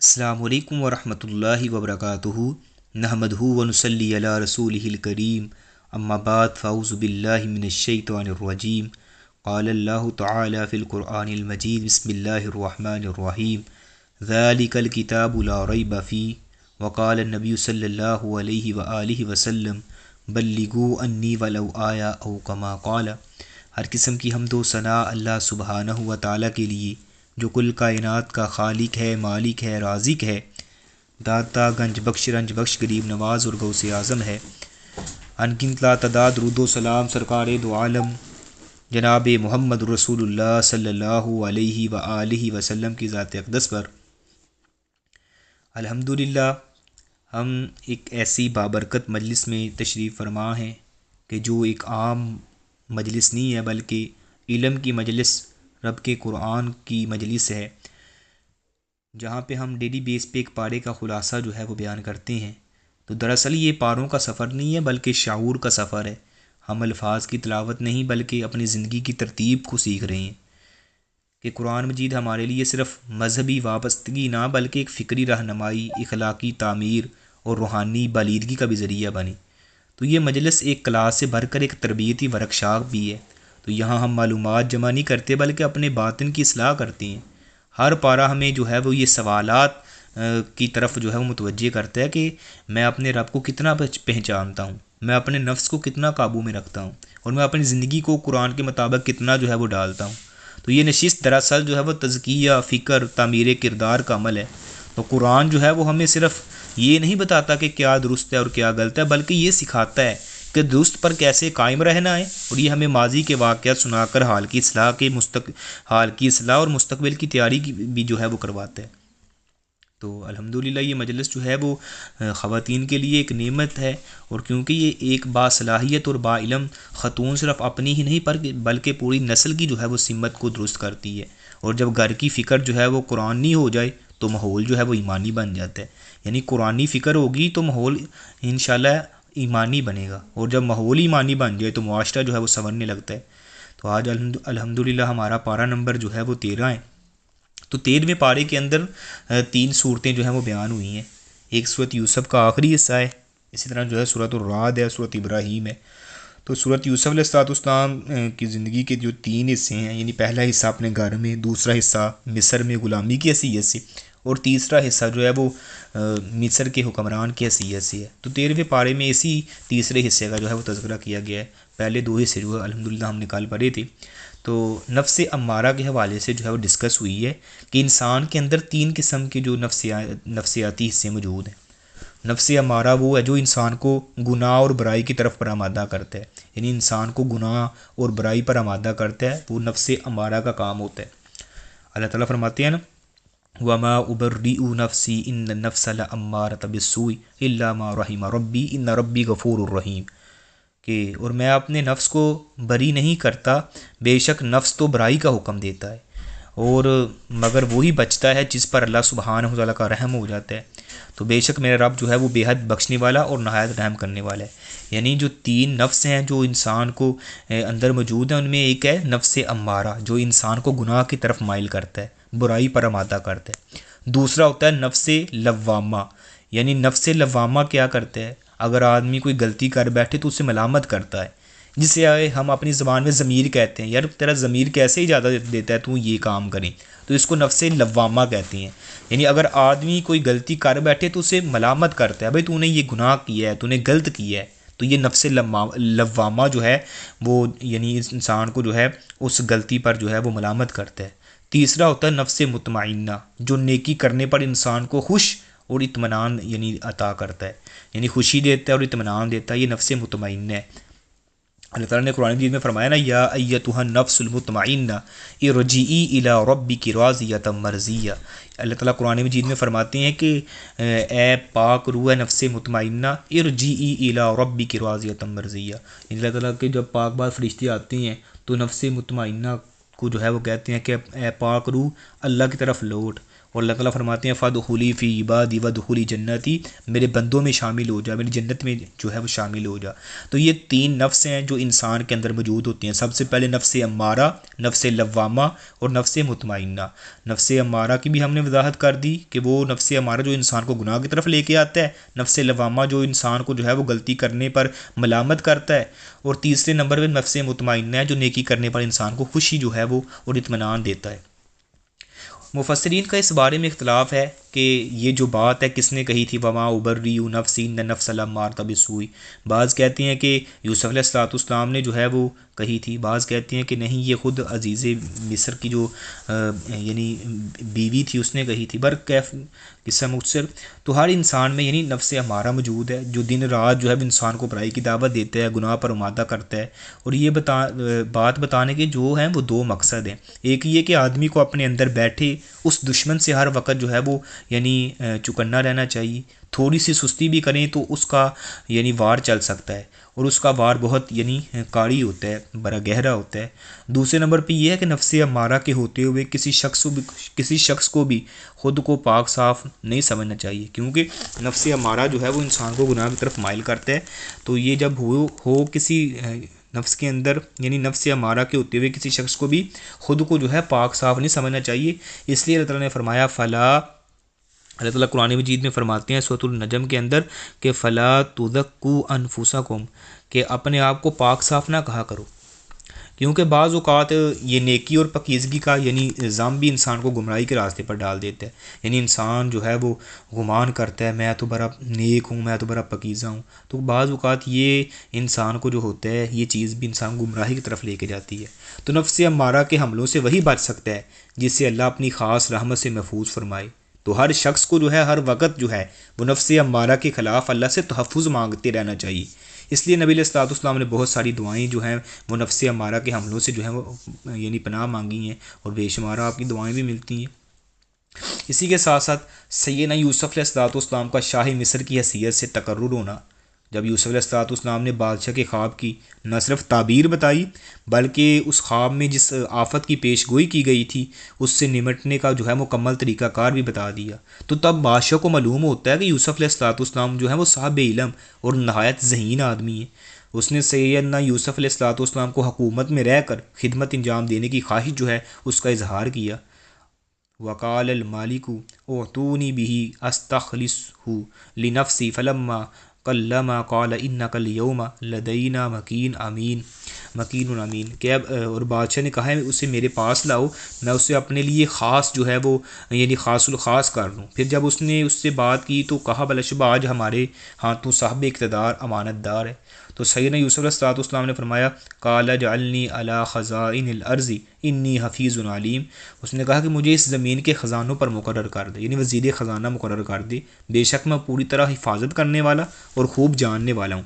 السلام علیکم ورحمۃ اللہ وبرکاتہ نحمدہ ونصلی علی رسولہ الکریم اما بعد فاعوذ باللہ من الشیطان الرجیم قال اللہ تعالی فی القرآن المجید بسم اللہ الرحمن الرحیم ذالک الکتاب لا ریب فیہ وقال النبی صلی اللہ علیہ وآلہ وسلم بلغوا انی ولو آیا او کما قال۔ ہر قسم کی حمد و ثناء اللہ سبحانہ و تعالیٰ کے لیے جو کل کائنات کا خالق ہے، مالک ہے، رازق ہے، داتا گنج بخش رنج بخش غریب نواز اور غوث اعظم ہے۔ انگنت لا تعداد درود و سلام سرکار دو عالم جناب محمد رسول اللہ صلی اللہ علیہ وآلہ وسلم کی ذات اقدس پر۔ الحمدللہ ہم ایک ایسی بابرکت مجلس میں تشریف فرما ہیں کہ جو ایک عام مجلس نہیں ہے بلکہ علم کی مجلس، رب کے قرآن کی مجلس ہے، جہاں پہ ہم ڈیلی بیس پہ ایک پارے کا خلاصہ جو ہے وہ بیان کرتے ہیں۔ تو دراصل یہ پاروں کا سفر نہیں ہے بلکہ شعور کا سفر ہے۔ ہم الفاظ کی تلاوت نہیں بلکہ اپنی زندگی کی ترتیب کو سیکھ رہے ہیں کہ قرآن مجید ہمارے لیے صرف مذہبی وابستگی نہ بلکہ ایک فکری رہنمائی، اخلاقی تعمیر اور روحانی بالیدگی کا بھی ذریعہ بنے۔ تو یہ مجلس ایک کلاس سے بھر کر ایک تربیتی ورکشاپ بھی ہے۔ تو یہاں ہم معلومات جمع نہیں کرتے بلکہ اپنے باطن کی اصلاح کرتے ہیں۔ ہر پارہ ہمیں جو ہے وہ یہ سوالات کی طرف جو ہے وہ متوجہ کرتا ہے کہ میں اپنے رب کو کتنا پہچانتا ہوں، میں اپنے نفس کو کتنا قابو میں رکھتا ہوں، اور میں اپنی زندگی کو قرآن کے مطابق کتنا جو ہے وہ ڈالتا ہوں۔ تو یہ نشست دراصل جو ہے وہ تزکیہ، فکر، تعمیر کردار کا عمل ہے۔ تو قرآن جو ہے وہ ہمیں صرف یہ نہیں بتاتا کہ کیا درست ہے اور کیا غلط ہے بلکہ یہ سکھاتا ہے کہ درست پر کیسے قائم رہنا ہے، اور یہ ہمیں ماضی کے واقعات سنا کر حال کی اصلاح اور مستقبل کی تیاری کی بھی جو ہے وہ کرواتا ہے۔ تو الحمدللہ یہ مجلس جو ہے وہ خواتین کے لیے ایک نعمت ہے، اور کیونکہ یہ ایک باصلاحیت اور با علم خاتون صرف اپنی ہی نہیں بلکہ پوری نسل کی جو ہے وہ سمت کو درست کرتی ہے۔ اور جب گھر کی فکر جو ہے وہ قرآنی ہو جائے تو ماحول جو ہے وہ ایمانی بن جاتا ہے۔ یعنی قرآنی فکر ہوگی تو ماحول انشاءاللہ ایمانی بنے گا، اور جب ماحول ایمانی بن جائے تو معاشرہ جو ہے وہ سنورنے لگتا ہے۔ تو آج الحمدللہ ہمارا پارہ نمبر جو ہے وہ 13 ہے۔ تو 13ویں پارے کے اندر 3 صورتیں جو ہیں وہ بیان ہوئی ہیں۔ ایک سورۃ یوسف کا آخری حصہ ہے، اسی طرح جو ہے سورۃ الرعد ہے، سورۃ ابراہیم ہے۔ تو سورۃ یوسف علیہ السلام کی زندگی کے جو 3 حصے ہیں، یعنی پہلا حصہ اپنے گھر میں، دوسرا حصہ مصر میں غلامی کی حیثیت سے، اور تیسرا حصہ جو ہے وہ مصر کے حکمران کی حیثیت سے ہے۔ تو 13ویں پارے میں اسی تیسرے حصے کا جو ہے وہ تذکرہ کیا گیا ہے۔ پہلے 2 حصے جو ہے الحمدللہ ہم نکال پڑے تھے۔ تو نفس امارہ کے حوالے سے جو ہے وہ ڈسکس ہوئی ہے کہ انسان کے اندر 3 قسم کے جو نفسیاتی حصے موجود ہیں۔ نفس امارہ وہ ہے جو انسان کو گناہ اور برائی کی طرف پر آمادہ کرتا ہے، یعنی انسان کو گناہ اور برائی پر آمادہ کرتا ہے، وہ نفس امارہ کا کام ہوتا ہے۔ اللہ تعالیٰ فرماتے ہیں نا وَمَا أُبَرِّئُ نَفْسِي إِنَّ النَّفْسَ لَأَمَّارَةٌ بِالسُّوءِ إِلَّا مَا رَحِمَ رَبِّي إِنَّ رَبِّي غَفُورٌ رَحِيمٌ، کہ اور میں اپنے نفس کو بری نہیں کرتا، بے شک نفس تو برائی کا حکم دیتا ہے، اور مگر وہی بچتا ہے جس پر اللہ سبحانہ و تعالیٰ کا رحم ہو جاتا ہے۔ تو بے شک میرا رب جو ہے وہ بے حد بخشنے والا اور نہایت رحم کرنے والا ہے۔ یعنی جو 3 نفس ہیں جو انسان کو اندر موجود ہیں، ان میں ایک ہے نفس امارہ جو انسان کو گناہ کی طرف مائل کرتا ہے، برائی پر آمادہ کرتا ہے۔ دوسرا ہوتا ہے نفس لوامہ، یعنی نفس لوامہ کیا کرتا ہے، اگر آدمی کوئی غلطی کر بیٹھے تو اسے ملامت کرتا ہے، جسے ہم اپنی زبان میں ضمیر کہتے ہیں، یار تیرا ضمیر کیسے اجازت دیتا ہے تو یہ کام کریں، تو اس کو نفس لوامہ کہتے ہیں۔ یعنی اگر آدمی کوئی غلطی کر بیٹھے تو اسے ملامت کرتا ہے، بھائی تو نے یہ گناہ کیا ہے، تو نے غلط کیا ہے، تو یہ نفس لوامہ جو ہے وہ یعنی انسان کو جو ہے اس غلطی پر جو ہے وہ ملامت کرتا ہے۔ تیسرا ہوتا ہے نفس مطمئنہ جو نیکی کرنے پر انسان کو خوش اور اطمینان یعنی عطا کرتا ہے، یعنی خوشی دیتا ہے اور اطمینان دیتا ہے، یہ نفس مطمئنہ ہے۔ اللہ تعالیٰ نے قرآن مجید میں فرمایا نا یا ایتھا النفس المطمئنہ ارجعی الی ربک راضیۃ مرضیہ۔ اللہ تعالیٰ قرآن مجید میں فرماتے ہیں کہ اے پاک روح نفس مطمئنہ ارجعی الی ربک راضیۃ مرضیہ۔ اللہ تعالیٰ کے جب پاک باز فرشتے آتے ہیں تو نفس مطمئنہ کو جو ہے وہ کہتے ہیں کہ اے پاک روح اللہ کی طرف لوٹ، اور اللہ تعالیٰ فرماتے ہیں فادخلی فی عبادی وادخلی جنتی، میرے بندوں میں شامل ہو جا، میری جنت میں جو ہے وہ شامل ہو جا۔ تو یہ تین نفس ہیں جو انسان کے اندر موجود ہوتی ہیں۔ سب سے پہلے نفس امارہ، نفس لوامہ اور نفس مطمئنہ۔ نفس امارہ کی بھی ہم نے وضاحت کر دی کہ وہ نفس امارہ جو انسان کو گناہ کی طرف لے کے آتا ہے، نفس لوامہ جو انسان کو جو ہے وہ غلطی کرنے پر ملامت کرتا ہے، اور تیسرے نمبر پہ نفس مطمئنہ ہے جو نیکی کرنے پر انسان کو خوشی جو ہے وہ اور اطمینان دیتا ہے۔ مفسرین کا اس بارے میں اختلاف ہے کہ یہ جو بات ہے کس نے کہی تھی، وما ابری نفسی ان نفس لامارۃ بالسوء۔ بعض کہتے ہیں کہ یوسف علیہ الصلوۃ والسلام نے جو ہے وہ کہی تھی، بعض کہتے ہیں کہ نہیں یہ خود عزیز مصر کی جو یعنی بیوی تھی اس نے کہی تھی۔ برکیف قصہ مختصر، تو ہر انسان میں یعنی نفس امارہ موجود ہے جو دن رات جو ہے انسان کو برائی کی دعوت دیتا ہے، گناہ پر آمادہ کرتا ہے۔ اور یہ بات بتانے کے جو ہیں وہ دو مقصد ہیں۔ ایک یہ کہ آدمی کو اپنے اندر بیٹھے اس دشمن سے ہر وقت جو ہے وہ یعنی چکنا رہنا چاہیے، تھوڑی سی سستی بھی کریں تو اس کا یعنی وار چل سکتا ہے، اور اس کا وار بہت یعنی کاڑی ہوتا ہے، بڑا گہرا ہوتا ہے۔ دوسرے نمبر پہ یہ ہے کہ نفس امارہ کے ہوتے ہوئے کسی شخص کو بھی خود کو پاک صاف نہیں سمجھنا چاہیے، کیونکہ نفس امارہ جو ہے وہ انسان کو گناہ کی طرف مائل کرتا ہے۔ تو یہ جب ہو کسی نفس کے اندر یعنی نفس امارہ کے ہوتے ہوئے کسی شخص کو بھی خود کو جو ہے پاک صاف نہیں سمجھنا چاہیے۔ اس لیے اللہ تعالیٰ نے فرمایا اللہ تعالیٰ قرآن مجید میں فرماتے ہیں سورۃ النجم کے اندر کہ فلا تزکوا انفسکم، کہ اپنے آپ کو پاک صاف نہ کہا کرو، کیونکہ بعض اوقات یہ نیکی اور پاکیزگی کا یعنی الزام بھی انسان کو گمراہی کے راستے پر ڈال دیتا ہے۔ یعنی انسان جو ہے وہ گمان کرتا ہے میں تو بڑا نیک ہوں، میں تو بڑا پاکیزہ ہوں، تو بعض اوقات یہ انسان کو جو ہوتا ہے یہ چیز بھی انسان گمراہی کی طرف لے کے جاتی ہے۔ تو نفس امارہ کے حملوں سے وہی بچ سکتا ہے جس سے اللہ اپنی خاص رحمت سے محفوظ فرمائے۔ تو ہر شخص کو جو ہے ہر وقت جو ہے وہ نفس امارہ کے خلاف اللہ سے تحفظ مانگتے رہنا چاہیے۔ اس لیے نبی علیہ الصلوۃ والسلام نے بہت ساری دعائیں جو ہیں وہ نفس امارہ کے حملوں سے جو ہیں وہ یعنی پناہ مانگی ہیں، اور بے شمار آپ کی دعائیں بھی ملتی ہیں۔ اسی کے ساتھ ساتھ سیدنا یوسف علیہ الصلوۃ والسلام کا شاہ مصر کی حیثیت سے تقرر ہونا، جب یوسف علیہ الصلوۃ والسلام نے بادشاہ کے خواب کی نہ صرف تعبیر بتائی بلکہ اس خواب میں جس آفت کی پیش گوئی کی گئی تھی اس سے نمٹنے کا جو ہے مکمل طریقہ کار بھی بتا دیا، تو تب بادشاہ کو معلوم ہوتا ہے کہ یوسف علیہ الصلوۃ والسلام جو ہے وہ صاحب علم اور نہایت ذہین آدمی ہیں۔ اس نے سیدنا یوسف علیہ الصلوۃ والسلام کو حکومت میں رہ کر خدمت انجام دینے کی خواہش جو ہے اس کا اظہار کیا۔ وقال المالک اوتونی بہ استخلصہ لنفسی فلما کلما قال انک الیوم لدینا مکین امین کہ اور بادشاہ نے کہا ہے اسے میرے پاس لاؤ، میں اسے اپنے لیے خاص جو ہے وہ یعنی خاص الخاص کر لوں۔ پھر جب اس نے اس سے بات کی تو کہا بلا شبہ آج ہمارے ہاتھوں صاحب اقتدار امانت دار ہے۔ تو سیدنا یوسف علیہ الصلوۃ والسلام نے فرمایا قال اجعلنی علی خزائن الارض انی حفیظ علیم، اس نے کہا کہ مجھے اس زمین کے خزانوں پر مقرر کر دے، یعنی وزیر خزانہ مقرر کر دے، بے شک میں پوری طرح حفاظت کرنے والا اور خوب جاننے والا ہوں۔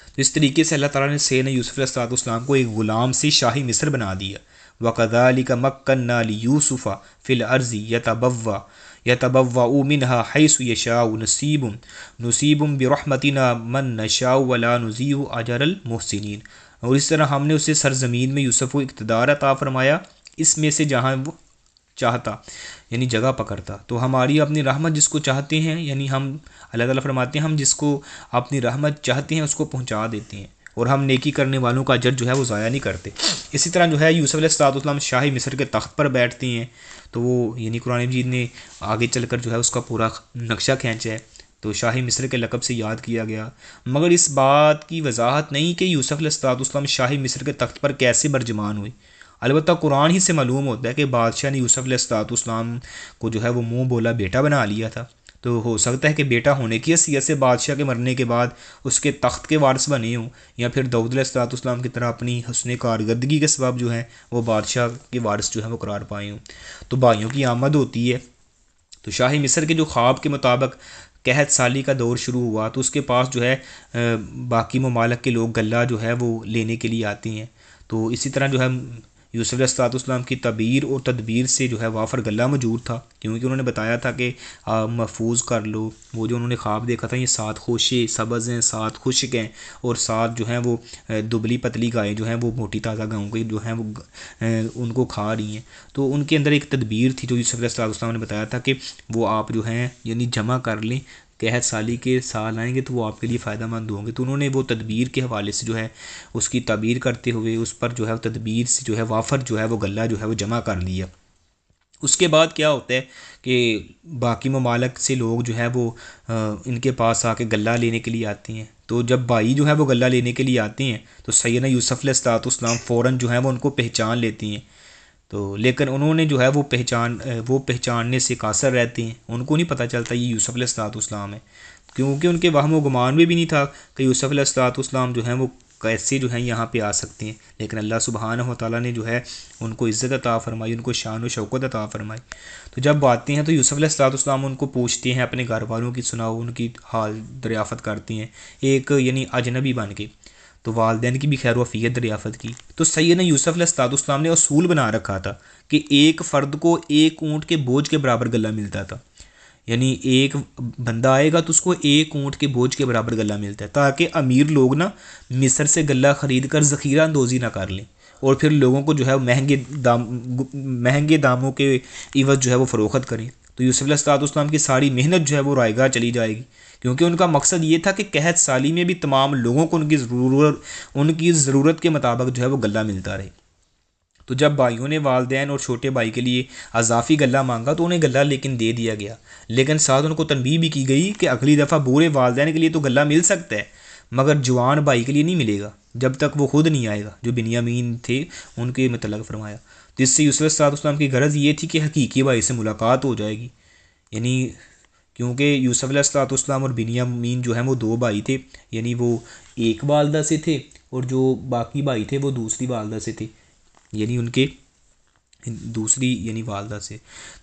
تو اس طریقے سے اللہ تعالیٰ نے سیدنا یوسف علیہ الصلوۃ والسلام کو ایک غلام سے شاہی مصر بنا دیا۔ وَكَذَلِكَ مَكَّنَّا لِيُوسُفَ فِي الْأَرْضِ يَتَبَوَّأُ مِنْهَا حَيْثُ يَشَاءُ نُصِيبُ بِرَحْمَتِنَا مَن نَّشَاءُ وَلَا نُضِيعُ أَجْرَ الْمُحْسِنِينَ، اور اس طرح ہم نے اسے سرزمین میں یوسف کو اقتدار عطا فرمایا اس میں سے جہاں وہ چاہتا یعنی جگہ پکڑتا۔ تو ہماری اپنی رحمت جس کو چاہتے ہیں یعنی ہم اللہ تعالیٰ فرماتے ہیں ہم جس کو اپنی رحمت چاہتے ہیں اس کو پہنچا دیتے ہیں، اور ہم نیکی کرنے والوں کا اجر جو ہے وہ ضائع نہیں کرتے۔ اسی طرح جو ہے یوسف علیہ الصلوۃ والسلام شاہی مصر کے تخت پر بیٹھتے ہیں، تو وہ یعنی قرآن مجید نے آگے چل کر جو ہے اس کا پورا نقشہ کھینچا ہے، تو شاہی مصر کے لقب سے یاد کیا گیا، مگر اس بات کی وضاحت نہیں کہ یوسف علیہ الصلوۃ والسلام شاہی مصر کے تخت پر کیسے برجمان ہوئے۔ البتہ قرآن ہی سے معلوم ہوتا ہے کہ بادشاہ نے یوسف علیہ الصلوۃ والسلام کو جو ہے وہ منہ بولا بیٹا بنا لیا تھا، تو ہو سکتا ہے کہ بیٹا ہونے کی حیثیت سے بادشاہ کے مرنے کے بعد اس کے تخت کے وارث بنے ہوں، یا پھر داؤد علیہ الصلوۃ والسلام کی طرح اپنی حسن کارکردگی کے سبب جو ہے وہ بادشاہ کے وارث جو ہے وہ قرار پائے ہوں۔ تو بھائیوں کی آمد ہوتی ہے، تو شاہی مصر کے جو خواب کے مطابق قحط سالی کا دور شروع ہوا تو اس کے پاس جو ہے باقی ممالک کے لوگ غلہ جو ہے وہ لینے کے لیے آتے ہیں، تو اسی طرح جو ہے یوسف علیہ السلام کی تعبیر اور تدبیر سے جو ہے وافر گلہ موجود تھا، کیونکہ انہوں نے بتایا تھا کہ آپ محفوظ کر لو، وہ جو انہوں نے خواب دیکھا تھا، یہ 7 خوشے سبز ہیں، 7 خشک ہیں، اور 7 جو ہیں وہ دبلی پتلی گائیں جو ہیں وہ موٹی تازہ گاؤں کے جو ہیں وہ ان کو کھا رہی ہیں۔ تو ان کے اندر ایک تدبیر تھی جو یوسف علیہ السلام نے بتایا تھا کہ وہ آپ جو ہیں یعنی جمع کر لیں، قحط سالی کے سال آئیں گے تو وہ آپ کے لیے فائدہ مند ہوں گے۔ تو انہوں نے وہ تدبیر کے حوالے سے جو ہے اس کی تعبیر کرتے ہوئے اس پر جو ہے تدبیر سے جو ہے وافر جو ہے وہ غلہ جو ہے وہ جمع کر لیا۔ اس کے بعد کیا ہوتا ہے کہ باقی ممالک سے لوگ جو ہے وہ ان کے پاس آ کے غلہ لینے کے لیے آتے ہیں۔ تو جب بھائی جو ہے وہ غلہ لینے کے لیے آتے ہیں تو سیدنا یوسف علیہ السلام فوراً جو ہے وہ ان کو پہچان لیتی ہیں، تو لیکن انہوں نے جو ہے وہ پہچاننے سے قاصر رہتے ہیں، ان کو نہیں پتہ چلتا یہ یوسف علیہ السلام ہے، کیونکہ ان کے وہم و گمان میں بھی نہیں تھا کہ یوسف علیہ السلام جو ہیں وہ کیسے جو ہیں یہاں پہ آ سکتے ہیں، لیکن اللہ سبحانہ و تعالیٰ نے جو ہے ان کو عزت عطا فرمائی، ان کو شان و شوکت عطا فرمائی۔ تو جب آتے ہیں تو یوسف علیہ السلام ان کو پوچھتے ہیں، اپنے گھر والوں کی سناؤ، ان کی حال دریافت کرتی ہیں، ایک یعنی اجنبی بن کے، تو والدین کی بھی خیر و عافیت دریافت کی۔ تو سیدنا یوسف علیہ السلام نے اصول بنا رکھا تھا کہ ایک فرد کو ایک اونٹ کے بوجھ کے برابر غلہ ملتا تھا، یعنی ایک بندہ آئے گا تو اس کو ایک اونٹ کے بوجھ کے برابر غلہ ملتا ہے، تاکہ امیر لوگ نا مصر سے غلہ خرید کر ذخیرہ اندوزی نہ کر لیں اور پھر لوگوں کو جو ہے مہنگے داموں کے عوض جو ہے وہ فروخت کریں۔ تو یوسف علیہ السلام کی ساری محنت جو ہے وہ رائے گاہ چلی جائے گی، کیونکہ ان کا مقصد یہ تھا کہ قحط سالی میں بھی تمام لوگوں کو ان کی ضرورت کے مطابق جو ہے وہ غلہ ملتا رہے۔ تو جب بھائیوں نے والدین اور چھوٹے بھائی کے لیے اضافی غلہ مانگا تو انہیں غلہ لیکن دے دیا گیا، لیکن ساتھ ان کو تنبیہ بھی کی گئی کہ اگلی دفعہ بوڑھے والدین کے لیے تو غلہ مل سکتا ہے مگر جوان بھائی کے لیے نہیں ملے گا جب تک وہ خود نہیں آئے گا، جو بنیامین تھے ان کے متعلق فرمایا۔ تو اس سے یوسف علیہ السلام کی غرض یہ تھی کہ حقیقی بھائی سے ملاقات ہو جائے گی، یعنی کیونکہ یوسف علیہ السلام اور بنیامین جو ہیں وہ 2 بھائی تھے، یعنی وہ ایک والدہ سے تھے اور جو باقی بھائی تھے وہ دوسری والدہ سے تھے، یعنی ان کے دوسری یعنی والدہ سے۔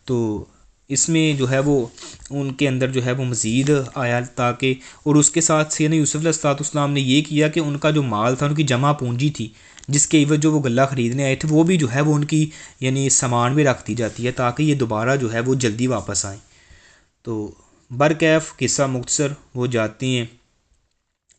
تو اس میں جو ہے وہ ان کے اندر جو ہے وہ مزید آیا، تاکہ اور اس کے ساتھ سیدنا یوسف علیہ السلام نے یہ کیا کہ ان کا جو مال تھا، ان کی جمع پونجی تھی جس کے عوض جو وہ غلہ خریدنے آئے تھے، وہ بھی جو ہے وہ ان کی یعنی سامان میں رکھ دی جاتی ہے تاکہ یہ دوبارہ جو ہے وہ جلدی واپس آئیں۔ تو برکیف قصہ مختصر وہ جاتے ہیں،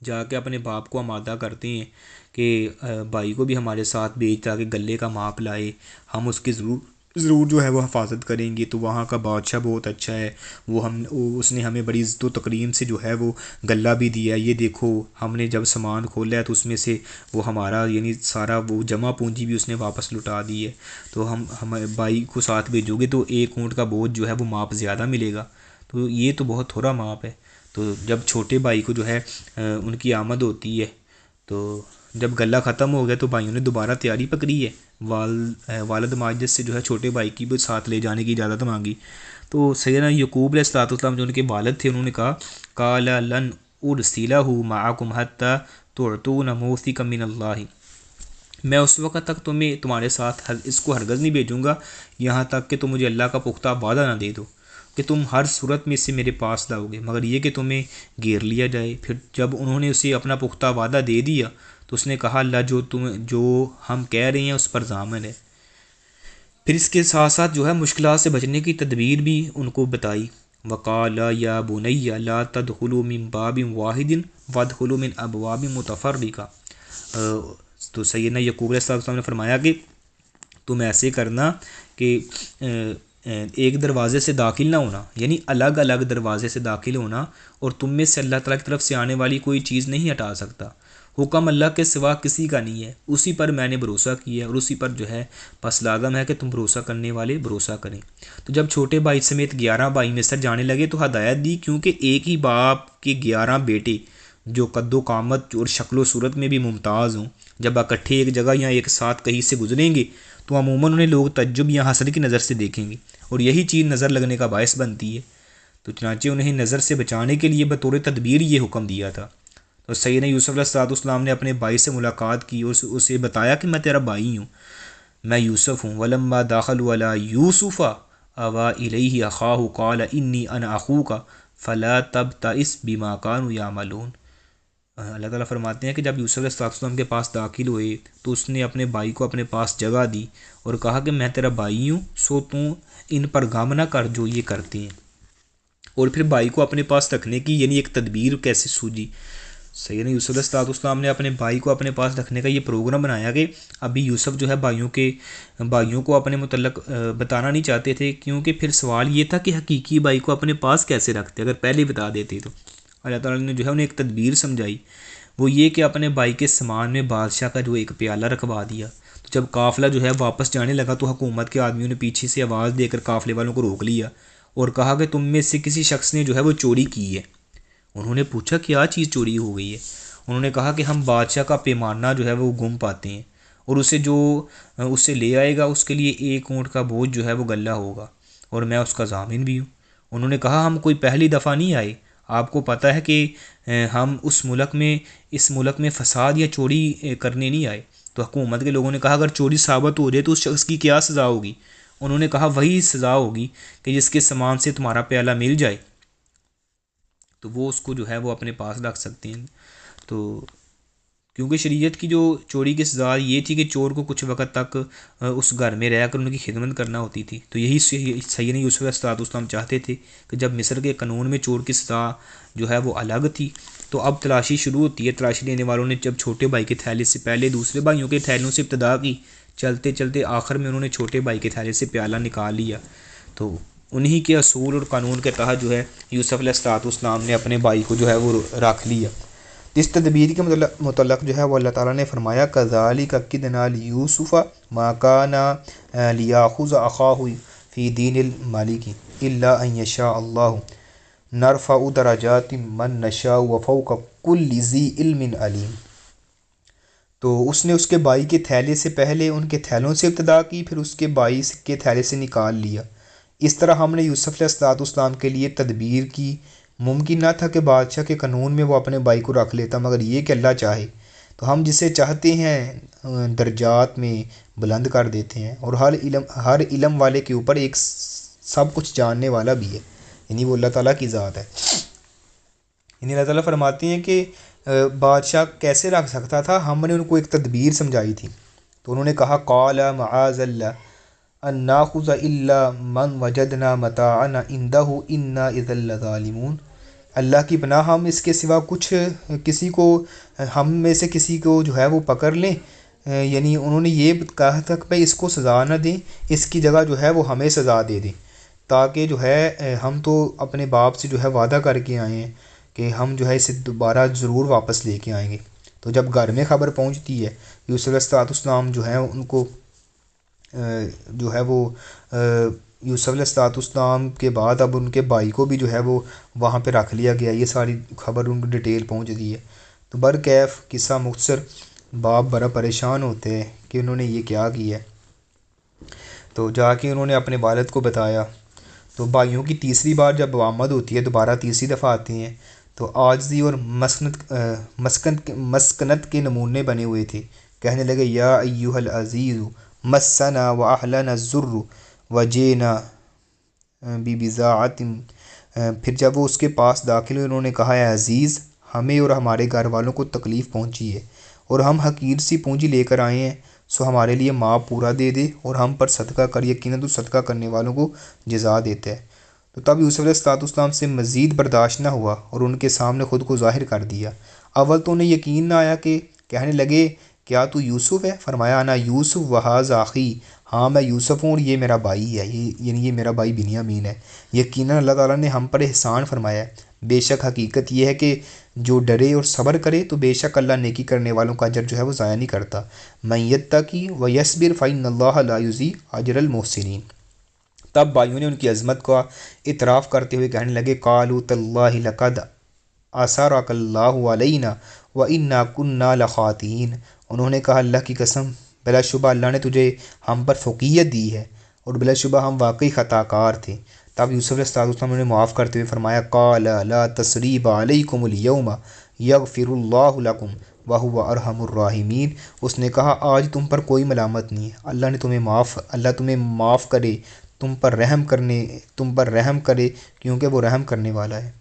جا کے اپنے باپ کو آمادہ کرتے ہیں کہ بھائی کو بھی ہمارے ساتھ بھیج تاکہ غلے کا ماپ لائے، ہم اس کی ضرور جو ہے وہ حفاظت کریں گے۔ تو وہاں کا بادشاہ بہت اچھا ہے، اس نے ہمیں بڑی عزت و تکریم سے جو ہے وہ غلہ بھی دیا ہے، یہ دیکھو ہم نے جب سامان کھولا ہے تو اس میں سے وہ ہمارا یعنی سارا وہ جمع پونجی بھی اس نے واپس لوٹا دی ہے، تو ہم بھائی کو ساتھ بھیجو گے تو ایک اونٹ کا بوجھ جو ہے وہ ماپ زیادہ ملے گا، تو یہ تو بہت تھوڑا ماپ ہے۔ تو جب چھوٹے بھائی کو جو ہے ان کی آمد ہوتی ہے، تو جب غلہ ختم ہو گیا تو بھائیوں نے دوبارہ تیاری پکڑی ہے، والد ماجد سے جو ہے چھوٹے بھائی کی بھی ساتھ لے جانے کی اجازت مانگی۔ تو سیدنا یعقوب علیہ السلام جو ان کے والد تھے، انہوں نے کہا قال لن ارسلہ معکم حتی تعطون موثقا من اللہ، میں اس وقت تک تمہارے ساتھ اس کو ہرگز نہیں بھیجوں گا یہاں تک کہ تم مجھے اللہ کا پختہ وعدہ نہ دے دو کہ تم ہر صورت میں سے میرے پاس لاؤ گے، مگر یہ کہ تمہیں گھیر لیا جائے۔ پھر جب انہوں نے اسے اپنا پختہ وعدہ دے دیا تو اس نے کہا اللہ جو ہم کہہ رہے ہیں اس پر ضامن ہے۔ پھر اس کے ساتھ ساتھ جو ہے مشکلات سے بچنے کی تدبیر بھی ان کو بتائی، وقال یا بنی لا تدخلوا من باب واحد وادخلوا من ابواب متفرقہ۔ تو سیدنا یعقوب علیہ السلام نے فرمایا کہ تم ایسے کرنا کہ ایک دروازے سے داخل نہ ہونا، یعنی الگ الگ دروازے سے داخل ہونا، اور تم میں سے اللہ تعالیٰ کی طرف سے آنے والی کوئی چیز نہیں ہٹا سکتا، حکم اللہ کے سوا کسی کا نہیں ہے، اسی پر میں نے بھروسہ کیا اور اسی پر جو ہے پس لازم ہے کہ تم بھروسہ کرنے والے بھروسہ کریں۔ تو جب چھوٹے بھائی سمیت 11 بھائی مصر جانے لگے تو ہدایت دی، کیونکہ ایک ہی باپ کے 11 بیٹے جو قد و قامت اور شکل و صورت میں بھی ممتاز ہوں، جب اکٹھے ایک جگہ یا ایک ساتھ کہیں سے گزریں گے تو عموماً انہیں لوگ تعجب یا حسد کی نظر سے دیکھیں گے، اور یہی چیز نظر لگنے کا باعث بنتی ہے۔ تو چنانچہ انہیں نظر سے بچانے کے لیے بطور تدبیر یہ حکم دیا تھا۔ تو سیدنا یوسف علیہ السلام نے اپنے بھائی سے ملاقات کی اور اسے بتایا کہ میں تیرا بھائی ہوں، میں یوسف ہوں۔ ولما داخلوا علی یوسف آویٰ الیہ اخاہ قال انی انا اخوک فلا تبتئس بما کانوا یعملون۔ اللہ تعالیٰ فرماتے ہیں کہ جب یوسف علیہ السلام کے پاس داخل ہوئے تو اس نے اپنے بھائی کو اپنے پاس جگہ دی اور کہا کہ میں تیرا بھائی ہوں، سو تو ان پر غم نہ کر جو یہ کرتے ہیں۔ اور پھر بھائی کو اپنے پاس رکھنے کی ایک تدبیر کیسے سوجی۔ سیدنا یوسف علیہ السلام نے اپنے بھائی کو اپنے پاس رکھنے کا یہ پروگرام بنایا کہ ابھی یوسف جو ہے بھائیوں کو اپنے متعلق بتانا نہیں چاہتے تھے، کیونکہ پھر سوال یہ تھا کہ حقیقی بھائی کو اپنے پاس کیسے رکھتے اگر پہلے بتا دیتے تو۔ اللہ تعالیٰ نے جو ہے انہیں ایک تدبیر سمجھائی، وہ یہ کہ اپنے بھائی کے سامان میں بادشاہ کا جو ایک پیالہ رکھوا دیا۔ تو جب قافلہ جو ہے واپس جانے لگا تو حکومت کے آدمیوں نے پیچھے سے آواز دے کر قافلے والوں کو روک لیا اور کہا کہ تم میں سے کسی شخص نے جو ہے وہ چوری کی ہے۔ انہوں نے پوچھا کیا چیز چوری ہو گئی ہے؟ انہوں نے کہا کہ ہم بادشاہ کا پیمانہ جو ہے وہ گم پاتے ہیں، اور اسے لے آئے گا اس کے لیے 1 اونٹ کا بوجھ جو ہے وہ غلہ ہوگا، اور میں اس کا ضامن بھی ہوں۔ انہوں نے کہا ہم کوئی پہلی دفعہ نہیں آئے، آپ کو پتہ ہے کہ ہم اس ملک میں فساد یا چوری کرنے نہیں آئے۔ تو حکومت کے لوگوں نے کہا اگر چوری ثابت ہو جائے تو اس شخص کی کیا سزا ہوگی؟ انہوں نے کہا وہی سزا ہوگی کہ جس کے سامان سے تمہارا پیالہ مل جائے تو وہ اس کو جو ہے وہ اپنے پاس رکھ سکتے ہیں۔ تو کیونکہ شریعت کی جو چوری کی سزا یہ تھی کہ چور کو کچھ وقت تک اس گھر میں رہ کر ان کی خدمت کرنا ہوتی تھی، تو یہی سیدنا یوسف علیہ السلام چاہتے تھے کہ جب مصر کے قانون میں چور کی سزا جو ہے وہ الگ تھی، تو اب تلاشی شروع ہوتی ہے۔ تلاشی لینے والوں نے جب چھوٹے بھائی کے تھیلے سے پہلے دوسرے بھائیوں کے تھیلوں سے ابتدا کی، چلتے چلتے آخر میں انہوں نے چھوٹے بھائی کے تھیلے سے پیالہ نکال لیا۔ تو انہی کے اصول اور قانون کے تحت جو ہے یوسف علیہ السلام نے اپنے بھائی کو جو ہے وہ رکھ لیا۔ اس تدبیر کے متعلق جو ہے وہ اللہ تعالیٰ نے فرمایا کذالک کدنا لیوسف ما کان لیاخذ اخاہ فی دین الملک الا ان یشاء اللہ نرفع درجات من نشاء وفوق کل ذی علم علیم۔ تو اس نے اس کے بھائی کے تھیلے سے پہلے ان کے تھیلوں سے ابتدا کی، پھر اس کے بھائی کے تھیلے سے نکال لیا۔ اس طرح ہم نے یوسف علیہ السلام کے لیے تدبیر کی۔ ممکن نہ تھا کہ بادشاہ کے قانون میں وہ اپنے بھائی کو رکھ لیتا، مگر یہ کہ اللہ چاہے تو ہم جسے چاہتے ہیں درجات میں بلند کر دیتے ہیں، اور ہر علم والے کے اوپر ایک سب کچھ جاننے والا بھی ہے، یعنی وہ اللہ تعالیٰ کی ذات ہے۔ یعنی اللہ تعالیٰ فرماتے ہیں کہ بادشاہ کیسے رکھ سکتا تھا، ہم نے ان کو ایک تدبیر سمجھائی تھی۔ تو انہوں نے کہا قال معاذ اللہ ان ناخذ الا من وجدنا متاعنا عنده انا اذا لظالمون۔ اللہ کی پناہ ہم اس کے سوا ہم میں سے کسی کو جو ہے وہ پکڑ لیں، یعنی انہوں نے یہ کہا تھا کہ بھائی اس کو سزا نہ دیں، اس کی جگہ جو ہے وہ ہمیں سزا دے دیں، تاکہ جو ہے ہم تو اپنے باپ سے جو ہے وعدہ کر کے آئے ہیں کہ ہم جو ہے اسے دوبارہ ضرور واپس لے کے آئیں گے۔ تو جب گھر میں خبر پہنچتی ہے یوسف علیہ السلام جو ہے ان کو جو ہے وہ یوسف علیہ السلام کے بعد اب ان کے بھائی کو بھی جو ہے وہ وہاں پہ رکھ لیا گیا، یہ ساری خبر ان کو ڈیٹیل پہنچ دی ہے۔ تو برکیف قصہ مختصر، باپ بڑا پریشان ہوتے ہیں کہ انہوں نے یہ کیا کیا ہے، تو جا کے انہوں نے اپنے والد کو بتایا۔ تو بھائیوں کی تیسری بار جب آمد ہوتی ہے، دوبارہ تیسری دفعہ آتے ہیں، تو عاجزی اور مسکنت کے نمونے بنے ہوئے تھے۔ کہنے لگے یا ایہا العزیز مسنا و اہلنا الضر وجینا ببضاعۃ۔ پھر جب وہ اس کے پاس داخل ہوئے انہوں نے کہا اے عزیز، ہمیں اور ہمارے گھر والوں کو تکلیف پہنچی ہے اور ہم حقیر سی پونجی لے کر آئے ہیں، سو ہمارے لیے ماں پورا دے دے اور ہم پر صدقہ کر، یقیناً تو صدقہ کرنے والوں کو جزا دیتا ہے۔ تو تب یوسف علیہ السلام سے مزید برداشت نہ ہوا اور ان کے سامنے خود کو ظاہر کر دیا۔ اول تو انہیں یقین نہ آیا، کہ کہنے لگے کیا تو یوسف ہے؟ فرمایا انا یوسف وہذا اخی، ہاں میں یوسف ہوں اور یہ میرا بھائی ہے، یعنی یہ میرا بھائی بنیامین ہے۔ یقیناً اللہ تعالیٰ نے ہم پر احسان فرمایا ہے، بے شک حقیقت یہ ہے کہ جو ڈرے اور صبر کرے تو بے شک اللہ نیکی کرنے والوں کا اجر جو ہے وہ ضائع نہیں کرتا۔ من یتقی ویصبر فإن اللہ لا یضیع اجر المحسنین۔ تب بھائیوں نے ان کی عظمت کا اعتراف کرتے ہوئے کہنے لگے قالوا تاللہ لقد آثرک اللہ علینا وإنا کنا لخاطئین۔ انہوں نے کہا اللہ کی قسم، بلا شبہ اللہ نے تجھے ہم پر فوقیت دی ہے اور بلا شبہ ہم واقعی خطا کار تھے۔ تب یوسف علیہ السلام نے معاف کرتے ہوئے فرمایا قال لا تثریب علیکم اليوم یغفر اللہ لکم وہو ارحم الراحمین۔ اس نے کہا آج تم پر کوئی ملامت نہیں ہے، اللہ تمہیں معاف کرے، تم پر رحم کرے کیونکہ وہ رحم کرنے والا ہے۔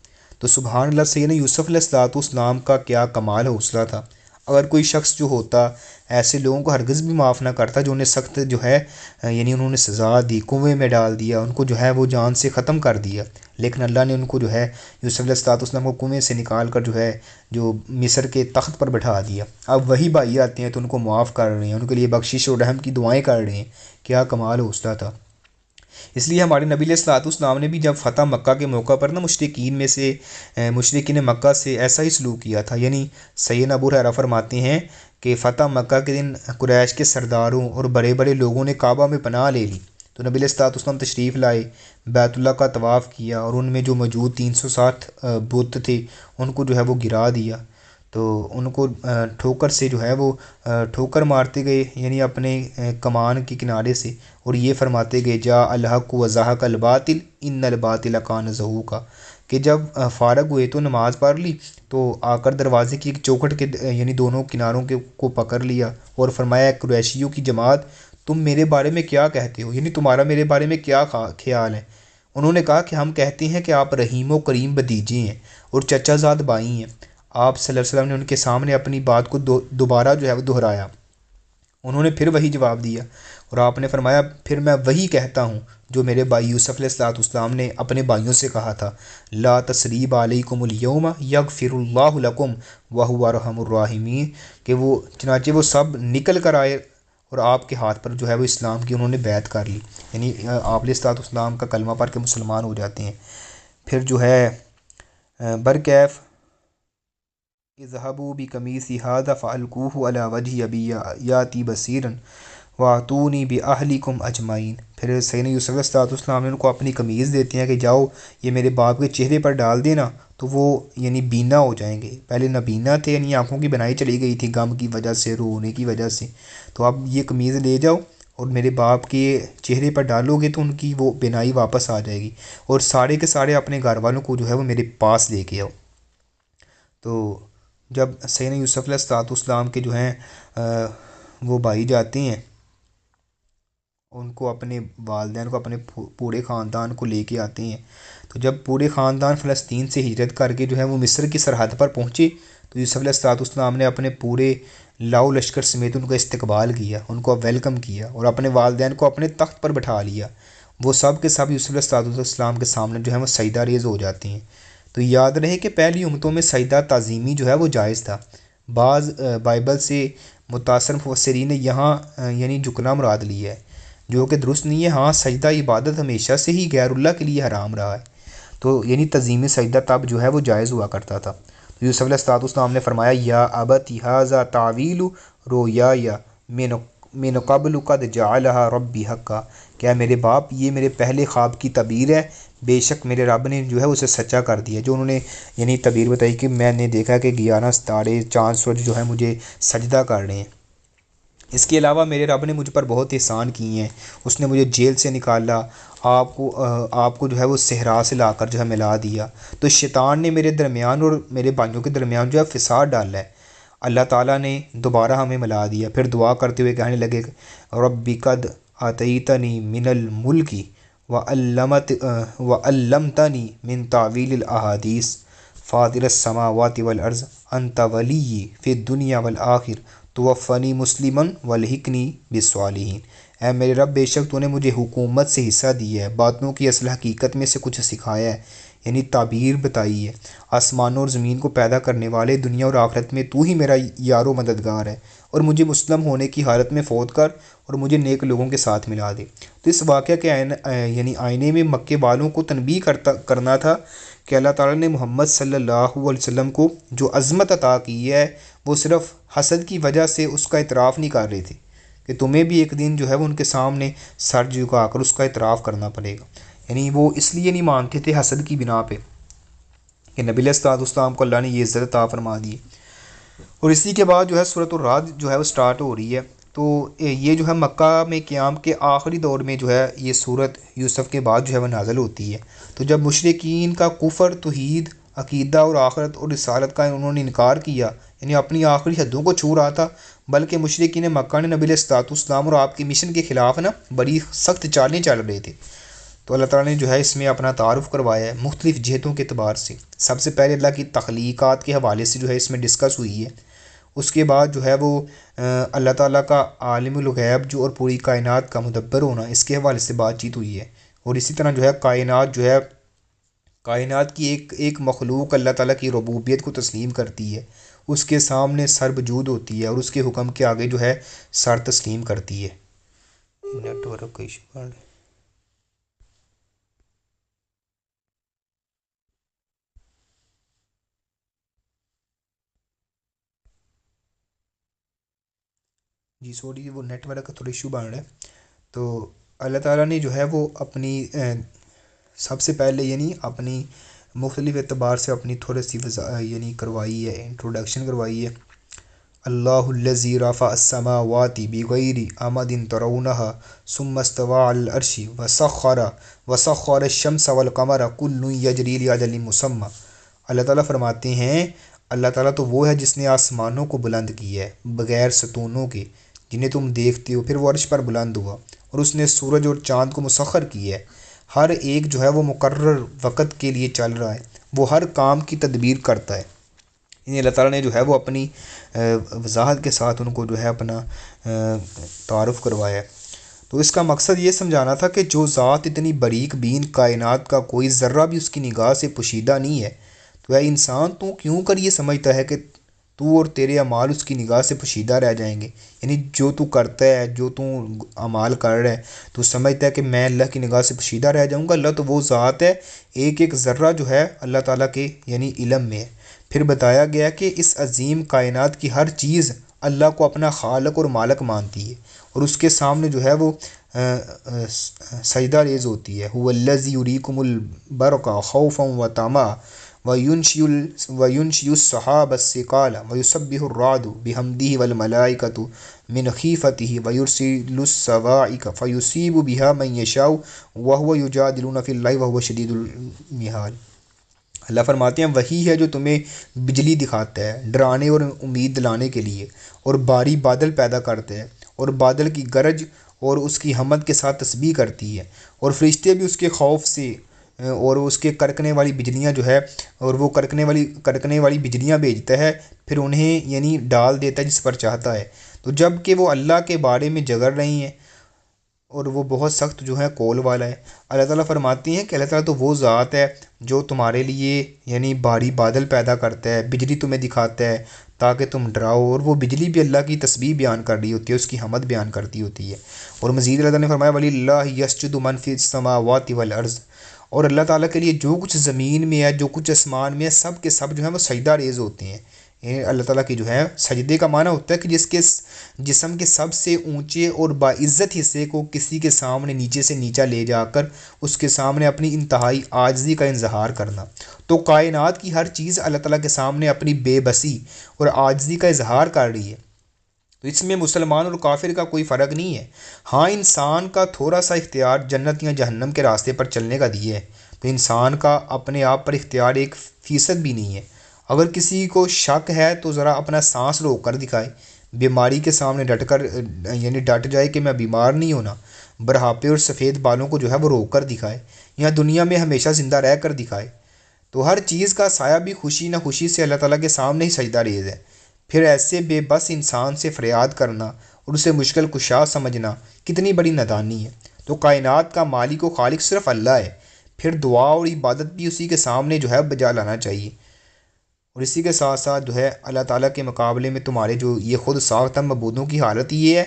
تو سبحان اللہ، سیدنا یوسف علیہ السلام کا کیا کمال حوصلہ تھا. اگر کوئی شخص جو ہوتا ایسے لوگوں کو ہرگز بھی معاف نہ کرتا جو انہیں سخت جو ہے یعنی انہوں نے سزا دی، کنویں میں ڈال دیا، ان کو جو ہے وہ جان سے ختم کر دیا، لیکن اللہ نے ان کو جو ہے یوسف علیہ السلام کو کنویں سے نکال کر جو ہے جو مصر کے تخت پر بٹھا دیا. اب وہی بھائی آتے ہیں تو ان کو معاف کر رہے ہیں، ان کے لیے بخشش اور رحم کی دعائیں کر رہے ہیں. کیا کمال حوصلہ تھا. اس لیے ہمارے نبی علیہ السلام نے بھی جب فتح مکہ کے موقع پر نا مشرکین مکہ سے ایسا ہی سلوک کیا تھا. یعنی سیدنا ابو ہریرہ فرماتے ہیں کہ فتح مکہ کے دن قریش کے سرداروں اور بڑے بڑے لوگوں نے کعبہ میں پناہ لے لی تو نبی علیہ السلام تشریف لائے، بیت اللہ کا طواف کیا اور ان میں جو موجود 360 بت تھے ان کو جو ہے وہ گرا دیا. تو ان کو ٹھوکر سے جو ہے وہ ٹھوکر مارتے گئے، یعنی اپنے کمان کے کنارے سے، اور یہ فرماتے گئے جا الحق و زحق الباطل ان الباطل کان زہوقا، کہ جب فارغ ہوئے تو نماز پڑھ لی تو آ کر دروازے کی ایک چوکھٹ کے یعنی دونوں کناروں کے کو پکڑ لیا اور فرمایا قریشیوں کی جماعت تم میرے بارے میں کیا کہتے ہو، یعنی تمہارا میرے بارے میں کیا خیال ہے. انہوں نے کہا کہ ہم کہتے ہیں کہ آپ رحیم و کریم بھتیجے ہیں اور چچا زاد بھائی ہیں. آپ صلی اللہ علیہ وسلم نے ان کے سامنے اپنی بات کو دوبارہ جو ہے وہ دہرایا. انہوں نے پھر وہی جواب دیا اور آپ نے فرمایا پھر میں وہی کہتا ہوں جو میرے بھائی یوسف علیہ السلام نے اپنے بھائیوں سے کہا تھا، لا تثریب علیکم اليوم یغفر اللہ لکم وہو ارحم الراحمین، کہ وہ چنانچہ وہ سب نکل کر آئے اور آپ کے ہاتھ پر جو ہے وہ اسلام کی انہوں نے بیعت کر لی، یعنی آپ علیہ السلام کا کلمہ پڑھ کے مسلمان ہو جاتے ہیں. پھر جو ہے برکیف اذهبوا بقمیصی ھذا فالقوه علی وجه ابی یاتی بصیرا واتونی باہلکم اجمعین. پھر سیدنا یوسف علیہ السلام نے ان کو اپنی قمیض دیتے ہیں کہ جاؤ یہ میرے باپ کے چہرے پر ڈال دینا تو وہ یعنی بینا ہو جائیں گے. پہلے نابینا تھے، یعنی آنکھوں کی بنائی چلی گئی تھی غم کی وجہ سے، رونے کی وجہ سے، تو اب یہ قمیض لے جاؤ اور میرے باپ کے چہرے پر ڈالو گے تو ان کی وہ بینائی واپس آ جائے گی، اور سارے کے سارے اپنے گھر والوں کو جو ہے وہ میرے پاس لے کے آؤ. تو جب سیدنا یوسف علیہ السلام کے جو ہیں وہ بھائی جاتے ہیں، ان کو اپنے والدین کو اپنے پورے خاندان کو لے کے آتے ہیں، تو جب پورے خاندان فلسطین سے ہجرت کر کے جو ہے وہ مصر کی سرحد پر پہنچے تو یوسف علیہ السلام نے اپنے پورے لاؤ لشکر سمیت ان کا استقبال کیا، ان کو ویلکم کیا اور اپنے والدین کو اپنے تخت پر بٹھا لیا. وہ سب کے سب یوسف علیہ السلام کے سامنے جو ہے وہ سجدہ ریز ہو جاتے ہیں. تو یاد رہے کہ پہلی امتوں میں سجدہ تعظیمی جو ہے وہ جائز تھا. بعض بائبل سے متاثر مفسرین نے یہاں یعنی جھکنا مراد لیا ہے، جو کہ درست نہیں ہے. ہاں سجدہ عبادت ہمیشہ سے ہی غیر اللہ کے لیے حرام رہا ہے، تو یعنی تعظیمی سجدہ تب جو ہے وہ جائز ہوا کرتا تھا. تو یوسف علیہ السلام نے فرمایا یا ابت ھذا تعویل رؤیایا من قبل قد جعلها ربی حقا، کیا میرے باپ یہ میرے پہلے خواب کی تعبیر ہے، بے شک میرے رب نے جو ہے اسے سچا کر دیا. جو انہوں نے یعنی تعبیر بتائی کہ میں نے دیکھا کہ 11 ستارے چاند سورج جو ہے مجھے سجدہ کر رہے ہیں. اس کے علاوہ میرے رب نے مجھ پر بہت احسان کیے ہیں، اس نے مجھے جیل سے نکالا، آپ کو جو ہے وہ صحرا سے لا کر جو ہے ملا دیا. تو شیطان نے میرے درمیان اور میرے بھائیوں کے درمیان جو ہے فساد ڈالا ہے، اللہ تعالیٰ نے دوبارہ ہمیں ملا دیا. پھر دعا کرتے ہوئے کہنے لگے ربی قد آتیتنی من الملک وعلمتنی من تعویل الاحادیث فاطر السماوات والارض انت ولی فی الدنیا والآخر توفنی مسلما والحقنی بالصالحین. اے میرے رب بے شک تو نے مجھے حکومت سے حصہ دیا ہے، باتوں کی اصل حقیقت میں سے کچھ سکھایا ہے، یعنی تعبیر بتائی ہے. آسمانوں اور زمین کو پیدا کرنے والے، دنیا اور آخرت میں تو ہی میرا یار و مددگار ہے، اور مجھے مسلم ہونے کی حالت میں فوت کر اور مجھے نیک لوگوں کے ساتھ ملا دے. تو اس واقعہ کے یعنی آئینے میں مکے والوں کو تنبیہ کرنا تھا کہ اللہ تعالیٰ نے محمد صلی اللہ علیہ وسلم کو جو عظمت عطا کی ہے وہ صرف حسد کی وجہ سے اس کا اعتراف نہیں کر رہے تھے، کہ تمہیں بھی ایک دن جو ہے وہ ان کے سامنے سر جھکا کر اس کا اعتراف کرنا پڑے گا. یعنی وہ اس لیے نہیں مانتے تھے حسد کی بنا پہ کہ نبی علیہ السلام کو اللہ نے یہ عزت عطا فرما دی. اور اسی کے بعد جو ہے سورۃ الرعد جو ہے وہ سٹارٹ ہو رہی ہے. تو یہ جو ہے مکہ میں قیام کے آخری دور میں جو ہے یہ سورت یوسف کے بعد جو ہے وہ نازل ہوتی ہے. تو جب مشرکین کا کفر، توحید، عقیدہ اور آخرت اور رسالت کا انہوں نے انکار کیا، یعنی اپنی آخری حدوں کو چھو رہا تھا، بلکہ مشرکین مکہ نے نبی علیہ السلام اور آپ کے مشن کے خلاف نا بڑی سخت چالیں چل رہے تھے. تو اللہ تعالیٰ نے جو ہے اس میں اپنا تعارف کروایا ہے مختلف جہتوں کے اعتبار سے۔ سب سے پہلے اللہ کی تخلیقات کے حوالے سے جو ہے اس میں ڈسکس ہوئی ہے۔ اس کے بعد جو ہے وہ اللہ تعالیٰ کا عالم الغیب جو اور پوری کائنات کا مدبر ہونا، اس کے حوالے سے بات چیت ہوئی ہے۔ اور اسی طرح جو ہے کائنات کی ایک مخلوق اللہ تعالیٰ کی ربوبیت کو تسلیم کرتی ہے، اس کے سامنے سر بجود ہوتی ہے اور اس کے حکم کے آگے جو ہے سر تسلیم کرتی ہے۔ نیٹ ورک کا ایشو ہے۔ جی سوری، وہ نیٹ ورک کا تھوڑا ایشو بن رہا ہے۔ تو اللہ تعالیٰ نے جو ہے وہ اپنی سب سے پہلے اپنی مختلف اعتبار سے اپنی تھوڑی سی کروائی ہے، انٹروڈکشن کروائی ہے۔ اللہ الذی رفع السماوات بغیر عمد ترونها ثم استوى على العرش وسخر الشمس والقمر كل يجري لأجل مسمى۔ اللہ تعالیٰ فرماتے ہیں، اللہ تعالیٰ تو وہ ہے جس نے آسمانوں کو بلند کیا ہے بغیر ستونوں کے جنہیں تم دیکھتے ہو، پھر وہ عرش پر بلند ہوا، اور اس نے سورج اور چاند کو مسخر کیا ہے، ہر ایک جو ہے وہ مقرر وقت کے لیے چل رہا ہے، وہ ہر کام کی تدبیر کرتا ہے۔ اللہ تعالیٰ نے جو ہے وہ اپنی وضاحت کے ساتھ ان کو جو ہے اپنا تعارف کروایا ہے۔ تو اس کا مقصد یہ سمجھانا تھا کہ جو ذات اتنی باریک بین کائنات کا کوئی ذرہ بھی اس کی نگاہ سے پوشیدہ نہیں ہے، تو اے انسان تو کیوں کر یہ سمجھتا ہے کہ تو اور تیرے اعمال اس کی نگاہ سے پوشیدہ رہ جائیں گے؟ یعنی جو تو کرتا ہے، جو تو اعمال کر رہا ہے، تو سمجھتا ہے کہ میں اللہ کی نگاہ سے پوشیدہ رہ جاؤں گا۔ اللہ تو وہ ذات ہے، ایک ایک ذرہ جو ہے اللہ تعالیٰ کے علم میں ہے۔ پھر بتایا گیا کہ اس عظیم کائنات کی ہر چیز اللہ کو اپنا خالق اور مالک مانتی ہے اور اس کے سامنے جو ہے وہ سجدہ ریز ہوتی ہے۔ هو الذی یریکم البرق خوفا وطمعا وینشئ السحاب الثقال ویسبح الرعد بحمدہ والملائکۃ من خیفتہ ویرسل الصواعق فیصیب بها من یشاء وہو یجادل فی اللہ وہو شدید المحال۔ اللہ فرماتے ہیں وہی ہے جو تمہیں بجلی دکھاتا ہے ڈرانے اور امید دلانے کے لیے، اور بھاری بادل پیدا کرتا ہے، اور بادل کی گرج اور اس کی حمد کے ساتھ تسبیح کرتی ہے، اور فرشتے بھی اس کے خوف سے، اور اس کے کڑکنے والی بجلیاں جو ہے، اور وہ کڑکنے والی بجلیاں بھیجتا ہے، پھر انہیں ڈال دیتا ہے جس پر چاہتا ہے۔ تو جب کہ وہ اللہ کے بارے میں جگڑ رہی ہیں اور وہ بہت سخت جو ہے کول والا ہے۔ اللہ تعالیٰ فرماتی ہیں کہ اللہ تعالیٰ تو وہ ذات ہے جو تمہارے لیے بھاری بادل پیدا کرتا ہے، بجلی تمہیں دکھاتا ہے تاکہ تم ڈراؤ، اور وہ بجلی بھی اللہ کی تسبیح بیان کر رہی ہوتی ہے، اس کی حمد بیان کرتی ہوتی ہے۔ اور مزید اللہ تعالیٰ نے فرمایا وَلِلَّهِ يَسْجُدُ مَن فِي السَّمَاوَاتِ وَالْأَرْضِ، اور اللہ تعالیٰ کے لیے جو کچھ زمین میں ہے، جو کچھ آسمان میں ہے، سب کے سب جو ہیں وہ سجدہ ریز ہوتے ہیں۔ اللہ تعالیٰ کی جو ہے سجدے کا معنی ہوتا ہے کہ جس کے جسم کے سب سے اونچے اور باعزت حصے کو کسی کے سامنے نیچے سے نیچا لے جا کر اس کے سامنے اپنی انتہائی عاجزی کا اظہار کرنا۔ تو کائنات کی ہر چیز اللہ تعالیٰ کے سامنے اپنی بے بسی اور عاجزی کا اظہار کر رہی ہے۔ تو اس میں مسلمان اور کافر کا کوئی فرق نہیں ہے۔ ہاں انسان کا تھوڑا سا اختیار جنت یا جہنم کے راستے پر چلنے کا دیا ہے، تو انسان کا اپنے آپ پر اختیار 1% بھی نہیں ہے۔ اگر کسی کو شک ہے تو ذرا اپنا سانس روک کر دکھائے، بیماری کے سامنے ڈٹ جائے کہ میں بیمار نہیں ہونا، بڑھاپے اور سفید بالوں کو جو ہے وہ روک کر دکھائے، یا دنیا میں ہمیشہ زندہ رہ کر دکھائے۔ تو ہر چیز کا سایہ بھی خوشی نہ خوشی سے اللہ تعالیٰ کے سامنے ہی سجدہ ریز ہے۔ پھر ایسے بے بس انسان سے فریاد کرنا اور اسے مشکل کشا سمجھنا کتنی بڑی نادانی ہے۔ تو کائنات کا مالک و خالق صرف اللہ ہے، پھر دعا اور عبادت بھی اسی کے سامنے جو ہے بجا لانا چاہیے۔ اور اسی کے ساتھ ساتھ جو ہے اللہ تعالیٰ کے مقابلے میں تمہارے جو یہ خود ساختہ معبودوں کی حالت یہ ہے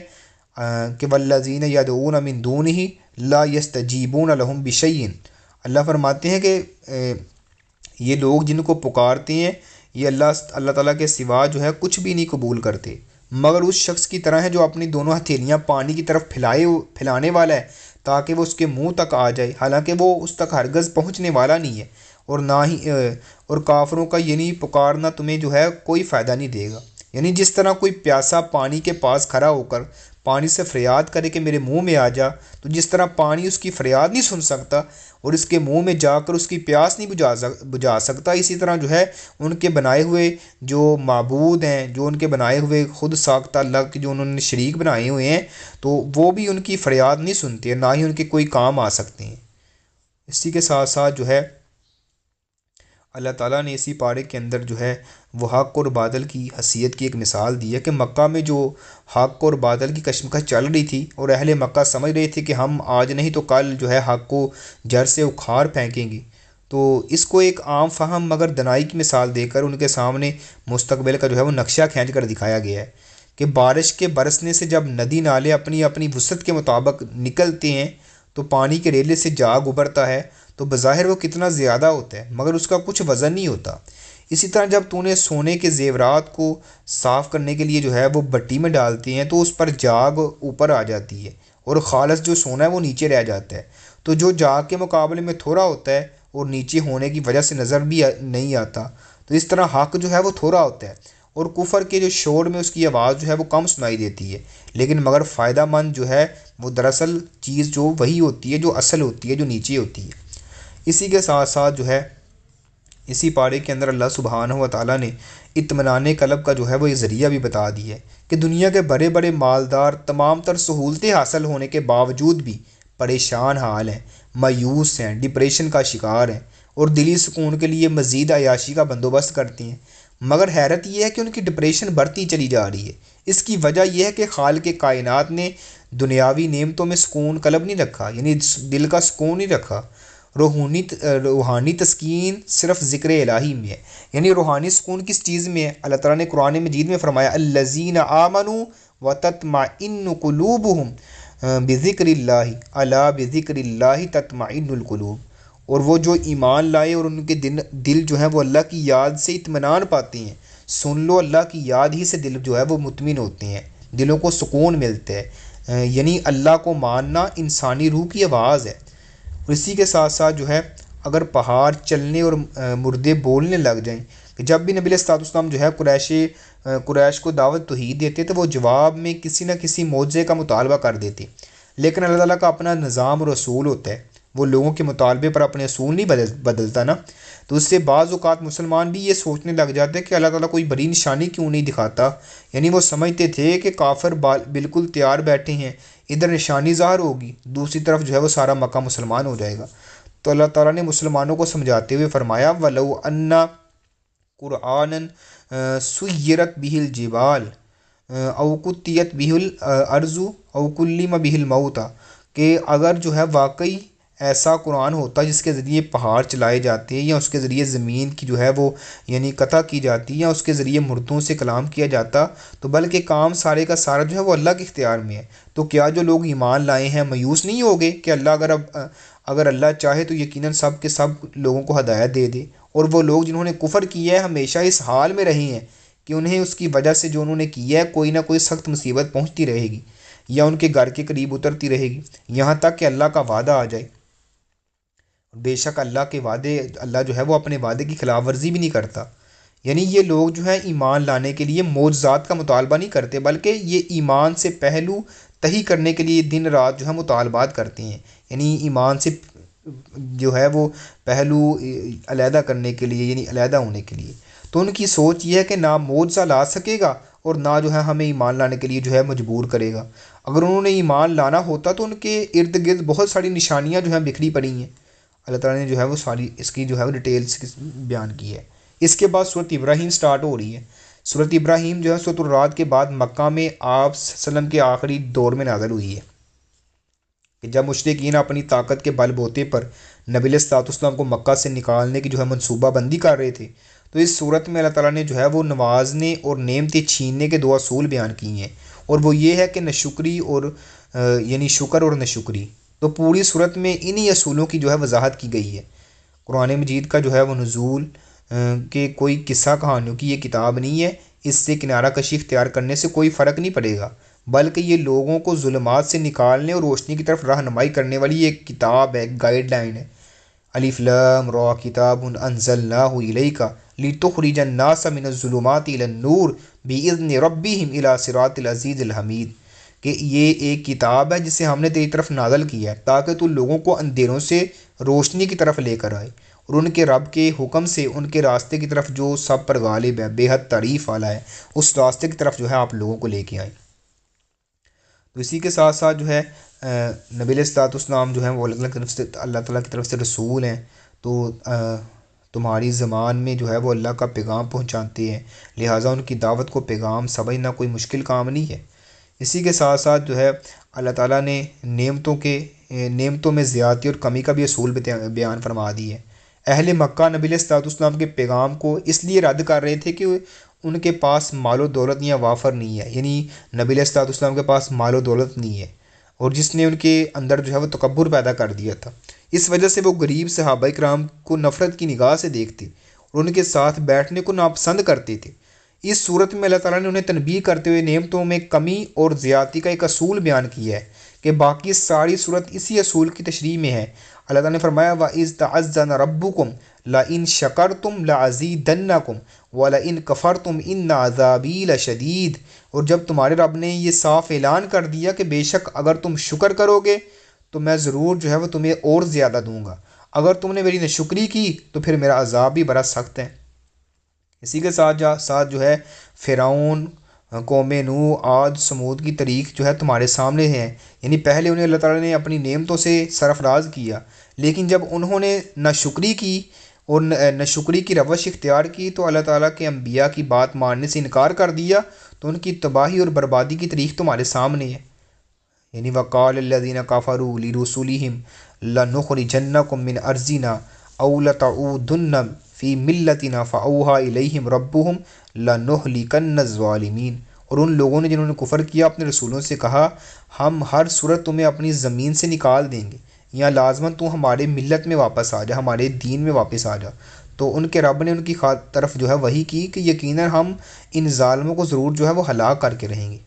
کہ والذین یدعون من دونہ لا یستجیبون لہم بشیء۔ اللہ فرماتے ہیں کہ یہ لوگ جن کو پکارتے ہیں یہ اللہ تعالیٰ کے سوا جو ہے کچھ بھی نہیں قبول کرتے، مگر اس شخص کی طرح ہے جو اپنی دونوں ہتھیلیاں پانی کی طرف پھیلانے والا ہے تاکہ وہ اس کے منہ تک آ جائے، حالانکہ وہ اس تک ہرگز پہنچنے والا نہیں ہے، اور نہ ہی اور کافروں کا پکارنا تمہیں جو ہے کوئی فائدہ نہیں دے گا۔ جس طرح کوئی پیاسا پانی کے پاس کھڑا ہو کر پانی سے فریاد کرے کہ میرے منہ میں آ جا، تو جس طرح پانی اس کی فریاد نہیں سن سکتا اور اس کے منہ میں جا کر اس کی پیاس نہیں بجھا سکتا، اسی طرح جو ہے ان کے بنائے ہوئے جو معبود ہیں، جو ان کے بنائے ہوئے خود ساختہ اللہ کے جو انہوں نے شریک بنائے ہوئے ہیں، تو وہ بھی ان کی فریاد نہیں سنتے، نہ ہی ان کے کوئی کام آ سکتے ہیں۔ اسی کے ساتھ ساتھ جو ہے اللہ تعالیٰ نے اسی پارے کے اندر جو ہے وہ حق اور بادل کی حیثیت کی ایک مثال دی ہے کہ مکہ میں جو حق اور بادل کی کشمکش چل رہی تھی اور اہل مکہ سمجھ رہے تھے کہ ہم آج نہیں تو کل جو ہے حق کو جڑ سے اکھاڑ پھینکیں گے، تو اس کو ایک عام فہم مگر دنائی کی مثال دے کر ان کے سامنے مستقبل کا جو ہے وہ نقشہ کھینچ کر دکھایا گیا ہے کہ بارش کے برسنے سے جب ندی نالے اپنی اپنی وسعت کے مطابق نکلتے ہیں تو پانی کے ریلے سے جاگ ابھرتا ہے، تو بظاہر وہ کتنا زیادہ ہوتا ہے مگر اس کا کچھ وزن نہیں ہوتا۔ اسی طرح جب تو نے سونے کے زیورات کو صاف کرنے کے لیے جو ہے وہ بٹی میں ڈالتے ہیں تو اس پر جاگ اوپر آ جاتی ہے اور خالص جو سونا ہے وہ نیچے رہ جاتا ہے، تو جو جاگ کے مقابلے میں تھوڑا ہوتا ہے اور نیچے ہونے کی وجہ سے نظر بھی نہیں آتا، تو اس طرح حق جو ہے وہ تھوڑا ہوتا ہے اور کفر کے جو شور میں اس کی آواز جو ہے وہ کم سنائی دیتی ہے، لیکن مگر فائدہ مند جو ہے وہ دراصل چیز جو وہی ہوتی ہے جو اصل ہوتی ہے، جو نیچے ہوتی ہے۔ اسی کے ساتھ ساتھ جو ہے اسی پارے کے اندر اللہ سبحانہ و تعالیٰ نے اطمینان قلب کا جو ہے وہ یہ ذریعہ بھی بتا دی ہے کہ دنیا کے بڑے بڑے مالدار تمام تر سہولتیں حاصل ہونے کے باوجود بھی پریشان حال ہیں، مایوس ہیں، ڈپریشن کا شکار ہیں اور دلی سکون کے لیے مزید عیاشی کا بندوبست کرتی ہیں، مگر حیرت یہ ہے کہ ان کی ڈپریشن بڑھتی چلی جا رہی ہے۔ اس کی وجہ یہ ہے کہ خالق کائنات نے دنیاوی نعمتوں میں سکون قلب نہیں رکھا، یعنی دل کا سکون نہیں رکھا۔ روحانی تسکین صرف ذکر الہی میں ہے، یعنی روحانی سکون کس چیز میں ہے؟ اللہ تعالیٰ نے قرآن مجید میں فرمایا الذین آمنوا وتطمئن قلوبهم بذکر اللہ الا بذکر اللہ تطمئن القلوب، اور وہ جو ایمان لائے اور ان کے دل جو ہیں وہ اللہ کی یاد سے اطمینان پاتے ہیں۔ سن لو، اللہ کی یاد ہی سے دل جو ہے وہ مطمئن ہوتے ہیں، دلوں کو سکون ملتا ہے، یعنی اللہ کو ماننا انسانی روح کی آواز ہے۔ اور اسی کے ساتھ ساتھ جو ہے اگر پہاڑ چلنے اور مردے بولنے لگ جائیں، کہ جب بھی نبی علیہ الصلوۃ والسلام جو ہے قریش کو دعوت توحید دیتے تو وہ جواب میں کسی نہ کسی معجزے کا مطالبہ کر دیتے، لیکن اللہ تعالیٰ کا اپنا نظام اور اصول ہوتا ہے، وہ لوگوں کے مطالبے پر اپنے اصول نہیں بدلتا نا، تو اس سے بعض اوقات مسلمان بھی یہ سوچنے لگ جاتے ہیں کہ اللہ تعالیٰ کوئی بڑی نشانی کیوں نہیں دکھاتا، یعنی وہ سمجھتے تھے کہ کافر بالکل تیار بیٹھے ہیں، ادھر نشانی ظاہر ہوگی، دوسری طرف جو ہے وہ سارا مکہ مسلمان ہو جائے گا۔ تو اللہ تعالیٰ نے مسلمانوں کو سمجھاتے ہوئے فرمایا وَلَوْ أَنَّ قُرْآنًا سُيِّرَتْ بِهِ الْجِبَالُ أَوْ قُطِّعَتْ بِهِ الْأَرْضُ أَوْ كُلِّمَ بِهِ الْمَوْتَى، کہ اگر جو ہے واقعی ایسا قرآن ہوتا جس کے ذریعے پہاڑ چلائے جاتے یا اس کے ذریعے زمین کی جو ہے وہ یعنی قطع کی جاتی یا اس کے ذریعے مردوں سے کلام کیا جاتا، تو بلکہ کام سارے کا سارا جو ہے وہ اللہ کے اختیار میں ہے، تو کیا جو لوگ ایمان لائے ہیں مایوس نہیں ہوگے کہ اللہ اگر اللہ چاہے تو یقیناً سب کے سب لوگوں کو ہدایت دے دے، اور وہ لوگ جنہوں نے کفر کیا ہے ہمیشہ اس حال میں رہے ہیں کہ انہیں اس کی وجہ سے جو انہوں نے کیا ہے کوئی نہ کوئی سخت مصیبت پہنچتی رہے گی یا ان کے گھر کے قریب اترتی رہے گی، یہاں تک کہ اللہ کا وعدہ آ جائے۔ بے شک اللہ جو ہے وہ اپنے وعدے کی خلاف ورزی بھی نہیں کرتا، یعنی یہ لوگ جو ہے ایمان لانے کے لیے معجزات کا مطالبہ نہیں کرتے بلکہ یہ ایمان سے پہلو تہی کرنے کے لیے دن رات جو ہے مطالبات کرتے ہیں، یعنی ایمان سے جو ہے وہ پہلو علیحدہ کرنے کے لیے، یعنی علیحدہ ہونے کے لیے، تو ان کی سوچ یہ ہے کہ نہ معجزہ لا سکے گا اور نہ جو ہے ہمیں ایمان لانے کے لیے جو ہے مجبور کرے گا۔ اگر انہوں نے ایمان لانا ہوتا تو ان کے ارد گرد بہت ساری نشانیاں جو ہیں بکھری پڑی ہیں، اللہ تعالیٰ نے جو ہے وہ ساری اس کی جو ہے وہ ڈیٹیلز بیان کی ہے۔ اس کے بعد سورۃ ابراہیم سٹارٹ ہو رہی ہے۔ سورۃ ابراہیم جو ہے سورۃ الرعد کے بعد مکہ میں آپ صلی اللہ علیہ وسلم کے آخری دور میں نازل ہوئی ہے، کہ جب مشرکین اپنی طاقت کے بل بوتے پر نبی علیہ الصلوۃ والسلام کو مکہ سے نکالنے کی جو ہے منصوبہ بندی کر رہے تھے، تو اس صورت میں اللہ تعالیٰ نے جو ہے وہ نوازنے اور نعمتیں چھیننے کے دو اصول بیان کی ہیں، اور وہ یہ ہے کہ نشکری اور یعنی شکر اور نشکری، تو پوری صورت میں انہی اصولوں کی جو ہے وضاحت کی گئی ہے۔ قرآن مجید کا جو ہے وہ نزول کہ کوئی قصہ کہانیوں کی یہ کتاب نہیں ہے، اس سے کنارہ کشی اختیار کرنے سے کوئی فرق نہیں پڑے گا، بلکہ یہ لوگوں کو ظلمات سے نکالنے اور روشنی کی طرف رہنمائی کرنے والی ایک کتاب ہے، ایک گائیڈ لائن ہے۔ الف لام را کتاب انزلناہ الیک لتخرج الناس من الظلمات الی النور باذن ربہم الی صراط العزیز الحمید، کہ یہ ایک کتاب ہے جسے ہم نے تیری طرف نازل کیا ہے تاکہ تو لوگوں کو اندھیروں سے روشنی کی طرف لے کر آئے، اور ان کے رب کے حکم سے ان کے راستے کی طرف جو سب پر غالب ہے، بے حد تعریف والا ہے، اس راستے کی طرف جو ہے آپ لوگوں کو لے کے آئیں۔ تو اسی کے ساتھ ساتھ جو ہے نبی علیہ الصلوۃ والسلام جو ہیں وہ اللہ تعالیٰ کی طرف سے رسول ہیں، تو تمہاری زبان میں جو ہے وہ اللہ کا پیغام پہنچاتے ہیں، لہٰذا ان کی دعوت کو پیغام سمجھنا کوئی مشکل کام نہیں ہے۔ اسی کے ساتھ ساتھ جو ہے اللہ تعالیٰ نے نعمتوں میں زیادتی اور کمی کا بھی اصول بیان فرما دی ہے۔ اہل مکہ نبی علیہ الصلوۃ والسلام کے پیغام کو اس لیے رد کر رہے تھے کہ ان کے پاس مال و دولت یا وافر نہیں ہے، یعنی نبی علیہ الصلوۃ والسلام کے پاس مال و دولت نہیں ہے، اور جس نے ان کے اندر جو ہے وہ تکبر پیدا کر دیا تھا۔ اس وجہ سے وہ غریب صحابہ کرام کو نفرت کی نگاہ سے دیکھتے اور ان کے ساتھ بیٹھنے کو ناپسند کرتے تھے۔ اس صورت میں اللہ تعالیٰ نے انہیں تنبیہ کرتے ہوئے نعمتوں میں کمی اور زیادتی کا ایک اصول بیان کیا ہے کہ باقی ساری صورت اسی اصول کی تشریح میں ہے۔ اللہ تعالیٰ نے فرمایا وَإِذْ تَعَذَّنَ رَبُّكُمْ لَئِن شَكَرْتُمْ لَأَزِيدَنَّكُمْ وَلَئِن كَفَرْتُمْ إِنَّ عَذَابِي لَشَدِيدٌ، اور جب تمہارے رب نے یہ صاف اعلان کر دیا کہ بے شک اگر تم شکر کرو گے تو میں ضرور جو ہے وہ تمہیں اور زیادہ دوں گا، اگر تم نے میری ناشکری کی تو پھر میرا عذاب بھی بڑا سخت ہے۔ اسی کے ساتھ جو ہے فرعون، قوم نوح، عاد، ثمود کی تاریخ جو ہے تمہارے سامنے ہے، یعنی پہلے انہیں اللہ تعالیٰ نے اپنی نعمتوں سے سرفراز کیا، لیکن جب انہوں نے ناشکری کی اور ناشکری کی روش اختیار کی تو اللہ تعالیٰ کے انبیاء کی بات ماننے سے انکار کر دیا، تو ان کی تباہی اور بربادی کی تاریخ تمہارے سامنے ہے۔ یعنی وقال الذین کفروا لرسلہم لنخرجنکم من ارضنا او لتعودن فی ملتنا فاوحی الیہم ربہم لنہلکن الظالمین، اور ان لوگوں نے جنہوں نے کفر کیا اپنے رسولوں سے کہا ہم ہر صورت تمہیں اپنی زمین سے نکال دیں گے، یا لازماً تو ہمارے ملت میں واپس آ جا، ہمارے دین میں واپس آ جا۔ تو ان کے رب نے ان کی طرف جو ہے وحی کی کہ یقیناً ہم ان ظالموں کو ضرور جو ہے وہ ہلاک کر کے رہیں گے۔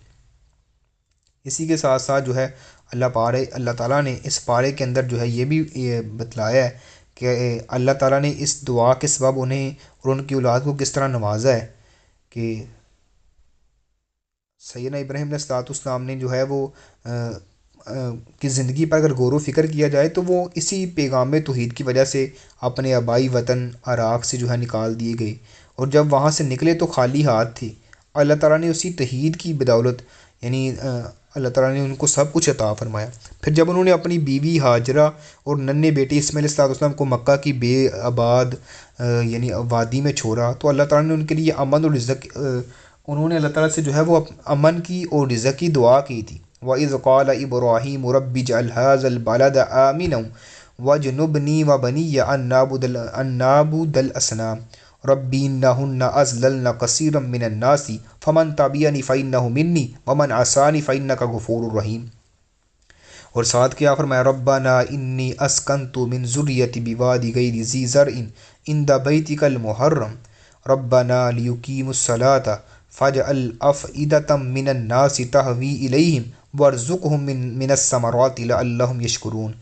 اسی کے ساتھ ساتھ جو ہے اللہ تعالیٰ نے اس پارے کے اندر جو ہے یہ بھی بتلایا ہے کہ اللہ تعالیٰ نے اس دعا کے سبب انہیں اور ان کی اولاد کو کس طرح نوازا ہے، کہ سیدنا ابراہیم علیہ الصلوۃ والسلام نے جو ہے وہ کی زندگی پر اگر غور و فکر کیا جائے تو وہ اسی پیغام توحید کی وجہ سے اپنے آبائی وطن عراق سے جو ہے نکال دیے گئے، اور جب وہاں سے نکلے تو خالی ہاتھ تھے۔ اللہ تعالیٰ نے اسی توحید کی بدولت یعنی اللہ تعالیٰ نے ان کو سب کچھ عطا فرمایا۔ پھر جب انہوں نے اپنی بیوی ہاجرہ اور ننھے بیٹے اسماعیل علیہ السلام کو مکہ کی بے آباد یعنی وادی میں چھوڑا تو اللہ تعالیٰ نے ان کے لیے امن اور رزق انہوں نے اللہ تعالیٰ سے جو ہے وہ امن کی اور رزق کی دعا کی تھی۔ وَإِذْ قَالَ إِبْرَاهِيمُ رَبِّ اجْعَلْ هَٰذَا الْبَلَدَ آمِنًا وَاجْنُبْنِي وَبَنِيَّ أَن نَّعْبُدَ الْأَصْنَامَ رَبِّ إِنَّهُنَّ أَضْلَلْنَ كَثِيرًا مِّنَ النَّاسِ فَمَن تَبِعَنِي فَإِنَّهُ مِنِّي وَمَنْ عَصَانِي فَإِنَّكَ غَفُورٌ رَّحِيمٌ۔ اور ساتھ کیا فرمایا رَبَّنَا إِنِّي أَسْكَنتُ مِن ذُرِّيَّتِي بِوَادٍ غَيْرِ ذِي زَرْعٍ عِندَ بَيْتِكَ الْمُحَرَّمِ رَبَّنَا لِيُقِيمُوا الصَّلَاةَ فَاجْعَلْ أَفْئِدَةً مِّنَ النَّاسِ تَهْوِي إِلَيْهِمْ وَارْزُقْهُم مِّنَ الثَّمَرَاتِ لَعَلَّهُمْ يَشْكُرُونَ۔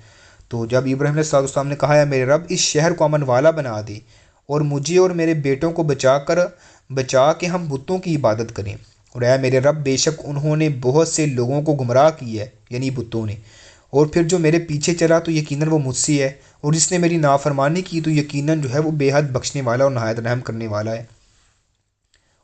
تو جب ابراہیم علیہ السلام نے کہا ہے میرے رب اس شہر کو امن والا بنا دے اور مجھے اور میرے بیٹوں کو بچا کے ہم بتوں کی عبادت کریں، اور اے میرے رب بے شک انہوں نے بہت سے لوگوں کو گمراہ کیا ہے یعنی بتوں نے، اور پھر جو میرے پیچھے چلا تو یقیناً وہ مجھ سے ہے، اور جس نے میری نافرمانی کی تو یقیناً جو ہے وہ بے حد بخشنے والا اور نہایت رحم کرنے والا ہے۔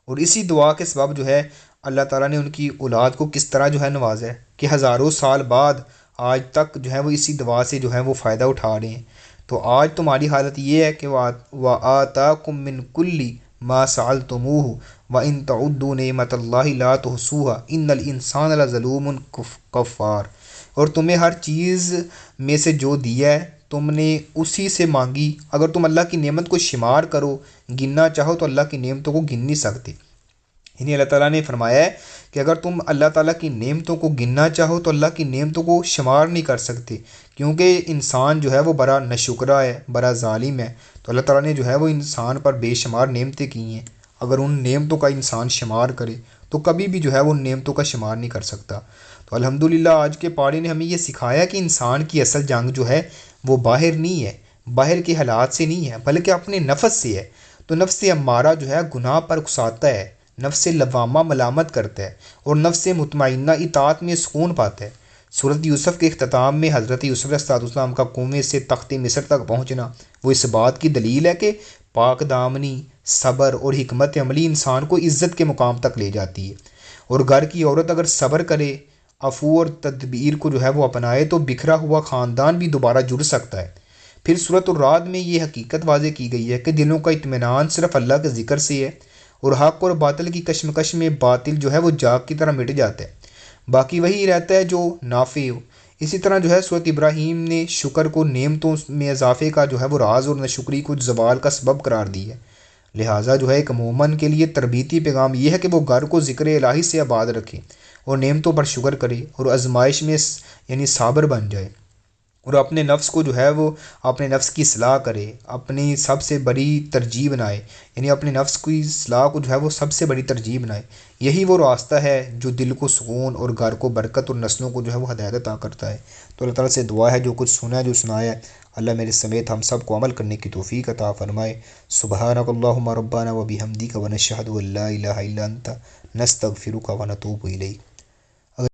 اور اسی دعا کے سبب جو ہے اللہ تعالیٰ نے ان کی اولاد کو کس طرح جو ہے نوازا ہے کہ ہزاروں سال بعد آج تک جو ہے وہ اسی دعا سے جو ہے وہ فائدہ اٹھا رہے ہیں۔ تو آج تمہاری حالت یہ ہے کہ وَآتَاكُم مِّن كُلِّ مَا سَأَلْتُمُوهُ وَإِن تَعُدُّوا نِعْمَتَ اللَّهِ لَا تُحْصُوهَا إِنَّ الْإِنسَانَ لَظَلُومٌ كَفَّارٌ، اور تمہیں ہر چیز میں سے جو دیا ہے تم نے اسی سے مانگی، اگر تم اللہ کی نعمت کو شمار کرو گننا چاہو تو اللہ کی نعمتوں کو گن نہیں سکتے۔ یعنی اللہ تعالیٰ نے فرمایا ہے کہ اگر تم اللہ تعالیٰ کی نعمتوں کو گننا چاہو تو اللہ کی نعمتوں کو شمار نہیں کر سکتے، کیونکہ انسان جو ہے وہ بڑا ناشکرا ہے، بڑا ظالم ہے۔ تو اللہ تعالیٰ نے جو ہے وہ انسان پر بے شمار نعمتیں کی ہیں، اگر ان نعمتوں کا انسان شمار کرے تو کبھی بھی جو ہے وہ ان نعمتوں کا شمار نہیں کر سکتا۔ تو الحمدللہ آج کے پاڑے نے ہمیں یہ سکھایا کہ انسان کی اصل جنگ جو ہے وہ باہر نہیں ہے، باہر کے حالات سے نہیں ہے، بلکہ اپنے نفس سے ہے۔ تو نفس امارہ جو ہے گناہ پر اکساتا ہے، نفس لوامہ ملامت کرتا ہے، اور نفس مطمئنہ اطاعت میں سکون پاتا ہے۔ سورۃ یوسف کے اختتام میں حضرت یوسف علیہ السلام کا کنویں سے تخت مصر تک پہنچنا وہ اس بات کی دلیل ہے کہ پاک دامنی، صبر اور حکمت عملی انسان کو عزت کے مقام تک لے جاتی ہے، اور گھر کی عورت اگر صبر کرے عفو اور تدبیر کو جو ہے وہ اپنائے تو بکھرا ہوا خاندان بھی دوبارہ جڑ سکتا ہے۔ پھر سورۃ الرعد میں یہ حقیقت واضح کی گئی ہے کہ دلوں کا اطمینان صرف اللہ کے ذکر سے ہے، اور حق اور باطل کی کشمکش میں باطل جو ہے وہ جاگ کی طرح مٹ جاتا ہے، باقی وہی رہتا ہے جو نافع ہو۔ اسی طرح جو ہے سورۃ ابراہیم نے شکر کو نعمتوں میں اضافے کا جو ہے وہ راز اور ناشکری کو زوال کا سبب قرار دی ہے۔ لہٰذا جو ہے ایک مومن کے لیے تربیتی پیغام یہ ہے کہ وہ گھر کو ذکر الہی سے آباد رکھے اور نعمتوں پر شکر کرے اور آزمائش میں یعنی صابر بن جائے، اور اپنے نفس کو جو ہے وہ اپنے نفس کی اصلاح کرے، اپنی سب سے بڑی ترجیح بنائے، یعنی اپنے نفس کی اصلاح کو جو ہے وہ سب سے بڑی ترجیح بنائے۔ یہی وہ راستہ ہے جو دل کو سکون اور گھر کو برکت اور نسلوں کو جو ہے وہ ہدایت عطا کرتا ہے۔ تو اللہ تعالیٰ سے دعا ہے جو کچھ سنا ہے جو سنایا ہے اللہ میرے سمیت ہم سب کو عمل کرنے کی توفیق عطا فرمائے۔ سبحانک اللہم ربنا و بحمدک و نشہد ان لا الہ الا انت نستغفرک و نتوب الیک۔